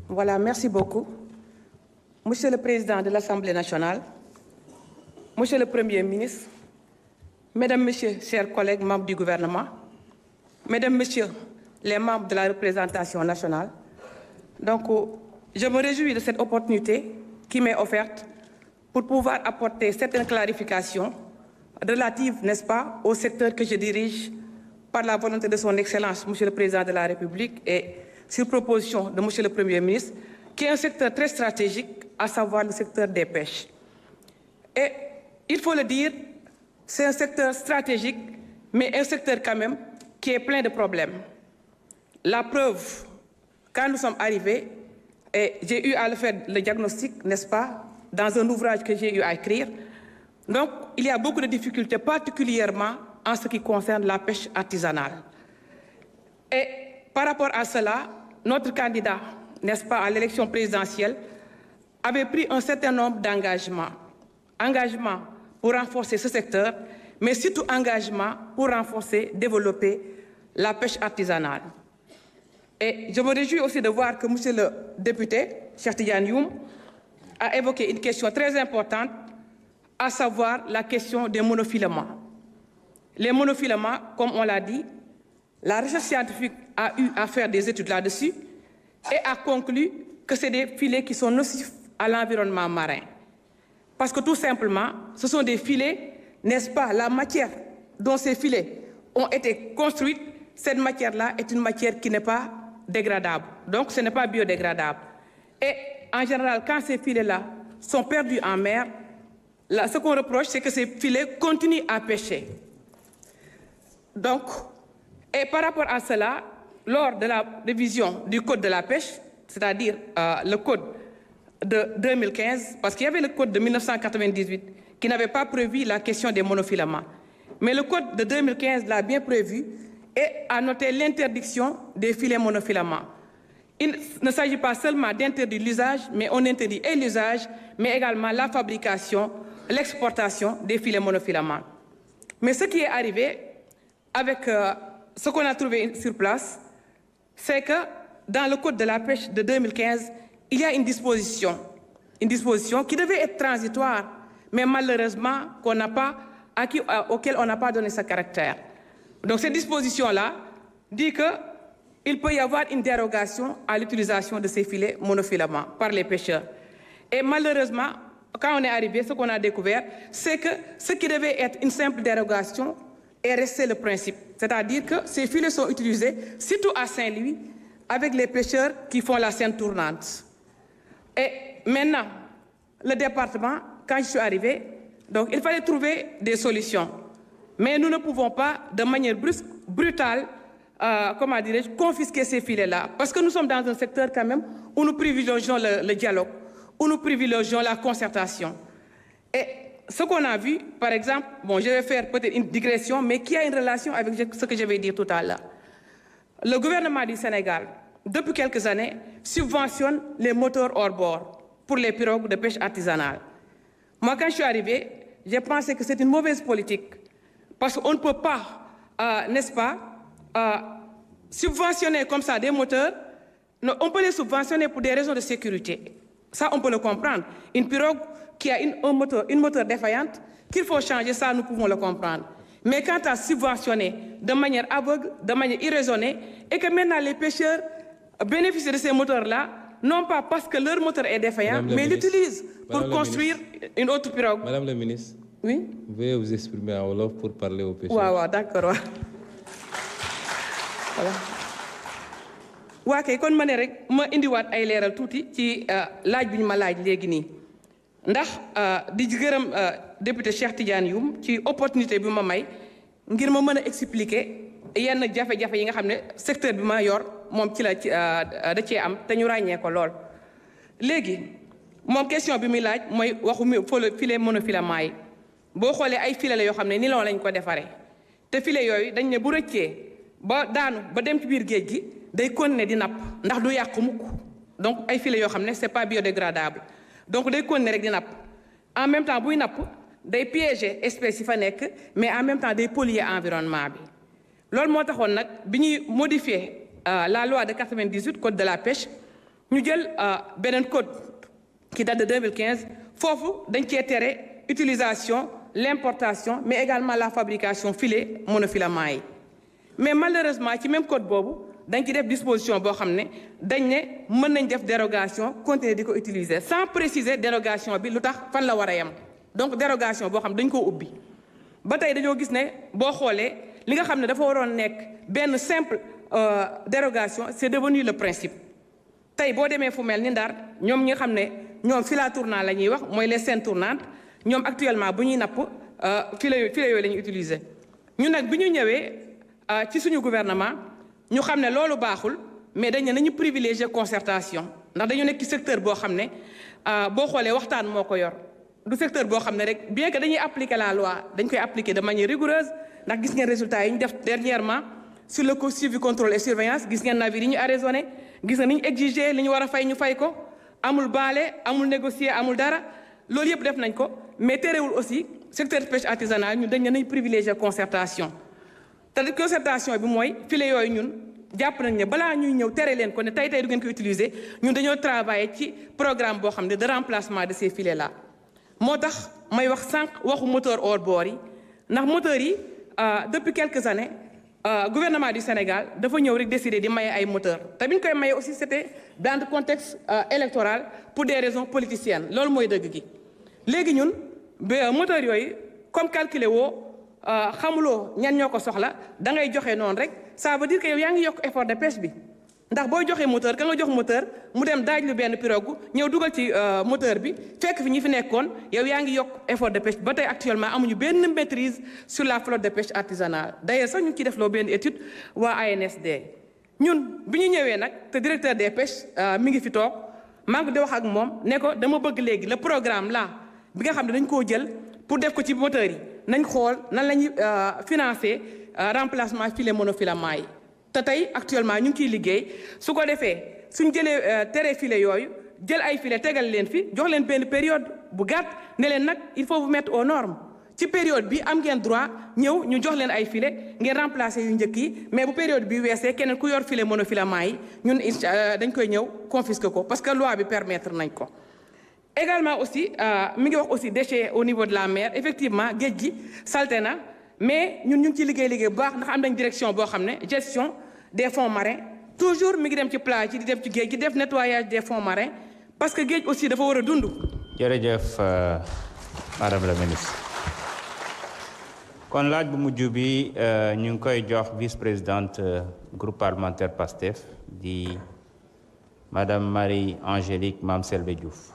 Voilà, merci beaucoup. Monsieur le Président de l'Assemblée nationale, Monsieur le Premier ministre, Mesdames, Messieurs, chers collègues membres du gouvernement, Mesdames, Messieurs, les membres de la représentation nationale, donc je me réjouis de cette opportunité qui m'est offerte pour pouvoir apporter certaines clarifications relatives, n'est-ce pas, au secteur que je dirige par la volonté de son Excellence, Monsieur le Président de la République, et sur proposition de Monsieur le Premier ministre, qui est un secteur très stratégique, à savoir le secteur des pêches. Et il faut le dire, c'est un secteur stratégique, mais un secteur quand même qui est plein de problèmes. La preuve, quand nous sommes arrivés, et j'ai eu à le faire le diagnostic, n'est-ce pas, dans un ouvrage que j'ai eu à écrire. Donc, il y a beaucoup de difficultés, particulièrement en ce qui concerne la pêche artisanale. Et par rapport à cela, notre candidat, n'est-ce pas, à l'élection présidentielle, avait pris un certain nombre d'engagements. Engagements pour renforcer ce secteur, mais surtout engagements pour renforcer, développer la pêche artisanale. Et je me réjouis aussi de voir que monsieur le député, Cheikh Tidiane Youm, a évoqué une question très importante, à savoir la question des monofilaments. Les monofilaments, comme on l'a dit, la recherche scientifique a eu à faire des études là-dessus et a conclu que c'est des filets qui sont nocifs à l'environnement marin. Parce que tout simplement, ce sont des filets, n'est-ce pas, la matière dont ces filets ont été construits, cette matière-là est une matière qui n'est pas dégradable. Donc ce n'est pas biodégradable. Et en général, quand ces filets-là sont perdus en mer, là, ce qu'on reproche, c'est que ces filets continuent à pêcher. Donc, et par rapport à cela, lors de la révision du Code de la pêche, c'est-à-dire le Code de 2015, parce qu'il y avait le Code de 1998 qui n'avait pas prévu la question des monofilaments. Mais le Code de 2015 l'a bien prévu et a noté l'interdiction des filets monofilaments. Il ne s'agit pas seulement d'interdire l'usage, mais on interdit et l'usage, mais également la fabrication, l'exportation des filets monofilaments. Mais ce qui est arrivé avec ce qu'on a trouvé sur place, c'est que dans le Code de la pêche de 2015, il y a une disposition qui devait être transitoire, mais malheureusement auquel on n'a pas donné ce caractère. Donc cette disposition-là dit qu'il peut y avoir une dérogation à l'utilisation de ces filets monofilaments par les pêcheurs. Et malheureusement, quand on est arrivé, ce qu'on a découvert, c'est que ce qui devait être une simple dérogation est resté le principe. C'est-à-dire que ces filets sont utilisés, surtout à Saint-Louis, avec les pêcheurs qui font la scène tournante. Et maintenant, le département, quand je suis arrivé, donc il fallait trouver des solutions. Mais nous ne pouvons pas, de manière brutale, confisquer ces filets-là. Parce que nous sommes dans un secteur quand même où nous privilégions le dialogue, où nous privilégions la concertation. Et ce qu'on a vu, par exemple, bon, je vais faire peut-être une digression, mais qui a une relation avec ce que je vais dire tout à l'heure. Le gouvernement du Sénégal, depuis quelques années, subventionne les moteurs hors bord pour les pirogues de pêche artisanale. Moi, quand je suis arrivé, j'ai pensé que c'est une mauvaise politique. Parce qu'on ne peut pas, n'est-ce pas, subventionner comme ça des moteurs. Non, on peut les subventionner pour des raisons de sécurité. Ça, on peut le comprendre. Une pirogue qui a une moteur défaillante, qu'il faut changer, ça, nous pouvons le comprendre. Mais quand à subventionner de manière aveugle, de manière irraisonnée, et que maintenant les pêcheurs bénéficient de ces moteurs-là, non pas parce que leur moteur est défaillant, mais l'utilisent pour construire une autre pirogue. Madame la ministre, oui? Veuillez vous exprimer en wolof pour parler aux pêcheurs. Waaw, d'accord. Voilà. waa kay kon ma ne rek ma indiwaat ay leeral tuuti ci laaj bi ñu ma laaj léegi nii ndax di gërëm député Cheikh Tidiane Youm ci opportunité bi ma may ngir ma mën a expliquer yenn jafe-jafe yi nga xam ne secteur bi ma yor moom ci la da cee am te ñu ràññee ko lool. léegi moom question bi muy laaj mooy waxu filet monofilament yi boo xoolee ay filet la yoo xam ne nylon lañ ko defaree te filet yooyu dañ ne bu rëccee ba daanu ba dem ci biir géej gi day continuer di napp ndax du yàqu mukk donc ay filets yoo xam ne c'est pas biodégradable donc day continuer rek di napp en même temps buy napp day piéger espèces yi fa nekk mais en même temps day polluer environnement bi loolu moo taxoon nag bi ñuy modifier la loi de 98 code de la pêche ñu jël beneen code qui date de 2015 foofu dañ cee tere utilisation l'importation mais également la fabrication filet monofilament yi mais malheureusement ci même code boobu dañ ci def disposition boo xam ne dañ ne mën nañ def dérogation continuer di ko utiliser sans préciser dérogation bi lu tax fan la war a yem donc dérogation boo xam dañ koo ubbi ba tey dañoo gis ne boo xoolee li nga xam ne dafa waroon nekk benn simple dérogation c'est devenu le principe tey boo demee fu mel ni Ndar ñoom ñi nga xam ne ñoom fila tournant la ñuy wax mooy les scènes tournantes ñoom actuellement bu ñuy napp filet yooyu la ñuy utiliser ñu nag bi ñu ñëwee ci suñu gouvernement ñu xam ne loolu baaxul mais dañ ne nañu privilégier concertation ndax dañu nekk ci secteur boo xam ne boo xoolee waxtaan moo ko yor du secteur boo xam ne rek bien que dañuy appliquer la loi dañ koy appliquer de manière rigoureuse ndax gis ngeen résultats yi ñu def dernièrement sur le suivi contrôle et surveillance gis ngeen navire yi ñu arraisonné gis nga ni ñu exiger li ñu war a fay ñu fay ko amul baale amul négocier amul dara loolu yëpp def nañ ko mais terewul aussi secteur pêche artisanale ñu dañ ne nañ privilégier concertation te concertation bi mooy filet yooyu ñun jàpp nañ ne balaa ñuy ñëw tere leen ko ne tey du ngeen ko utiliser ñun dañoo travailler ci programme boo xam ne de remplacement de ces filets là moo tax may wax sànq waxu moteur hors bord yi ndax moteurs yi depuis quelques années gouvernement du Sénégal dafa ñëw rek décider di maye ay moteurs te bi ñu koy maye aussi c'était dans le contexte électoral pour des raisons politiciennes loolu mooy dëgg gi léegi ñun moteurs yooyu comme calculer woo xamuloo ñan ñoo ko soxla da ngay joxe noonu rek ça veut dire que yow yaa ngi yokk effort de pêche bi ndax booy joxe moteur ka nga jox moteur mu dem daaj lu benn pirogue ñëw dugal ci moteur bi fekk fi ñi fi nekkoon yow yaa ngi yokk effort de pêche ba tey actuellement amuñu benn maîtrise sur la flotte de pêche artisanale d'ailleurs sax ñu ngi ciy def loo benn étude waa ANSD ñun bi ñu ñëwee nag te directeur des pêches mi ngi fi toog maa ngi di wax ak moom ne ko dama bëgg léegi le programme là bi nga xam ne dañ koo jël pour def ko ci moteur yi nañ xool nan la ñuy financer remplacement filet monofilament yi te tey actuellement ñu ngi ciy liggéey su ko defee suñ jëlee tere filet yooyu jël ay filet tegal leen fi jox leen benn période bu gàtt ne leen nag il faut vous mettre aux normes ci période bi am ngeen droit ñëw ñu jox leen ay filet ngeen remplacer yu njëkk yi mais bu période bi weesee keneen ku yor filet monofilament yi ñun dañ koy ñëw confisquer ko parce que loi bi permettre nañ ko. également aussi mi ngi wax aussi déchets au niveau de la mer effectivement géej gi salté na mais ñun ñu ngi ciy liggéey bu baax ndax am nañ direction boo xam ne gestion des fonds marins toujours mi ngi dem ci plage yi di dem ci géej gi def nettoyage des fonds marins parce que géej aussi dafa war a dund. jërëjëf madame la ministre kon laaj bu mujj bi ñu ngi koy jox vice-présidente groupe parlementaire PASTEF di madame Marie Angélique Mame Selbé Diouf.